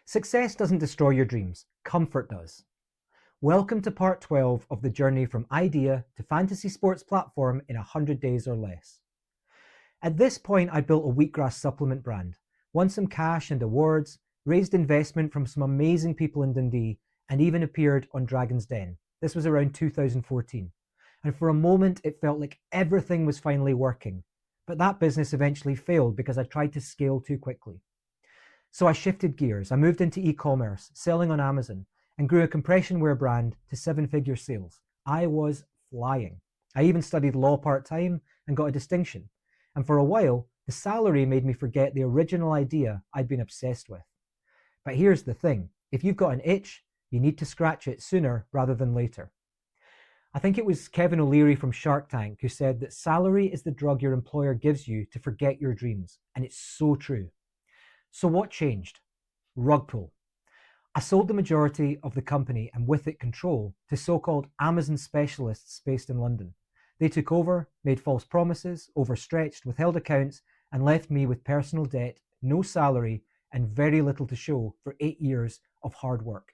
Success doesn't destroy your dreams, comfort does. Welcome to part 12 of the journey from idea to fantasy sports platform in 100 days or less. At this point, I built a wheatgrass supplement brand, won some cash and awards, raised investment from some amazing people in Dundee, and even appeared on Dragon's Den. This was around 2014. And for a moment, it felt like everything was finally working. But that business eventually failed because I tried to scale too quickly. So I shifted gears. I moved into e-commerce, selling on Amazon, and grew a compression wear brand to seven-figure sales. I was flying. I even studied law part-time and got a distinction. And for a while, the salary made me forget the original idea I'd been obsessed with. But here's the thing. If you've got an itch, you need to scratch it sooner rather than later. I think it was Kevin O'Leary from Shark Tank who said that salary is the drug your employer gives you to forget your dreams. And it's so true. So what changed? Rug pull. I sold the majority of the company and with it control to so-called Amazon specialists based in London. They took over, made false promises, overstretched, withheld accounts, and left me with personal debt, no salary, and very little to show for 8 years of hard work.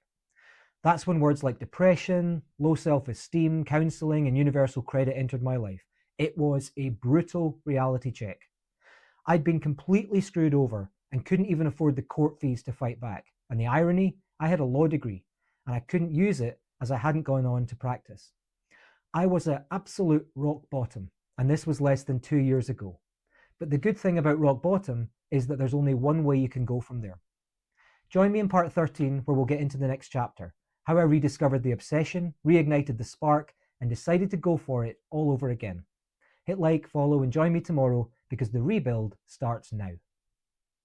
That's when words like depression, low self-esteem, counselling, and universal credit entered my life. It was a brutal reality check. I'd been completely screwed over and couldn't even afford the court fees to fight back. And the irony, I had a law degree and I couldn't use it as I hadn't gone on to practice. I was at absolute rock bottom, and this was less than 2 years ago. But the good thing about rock bottom is that there's only one way you can go from there. Join me in part 13 where we'll get into the next chapter, how I rediscovered the obsession, reignited the spark, and decided to go for it all over again. Hit like, follow, and join me tomorrow because the rebuild starts now.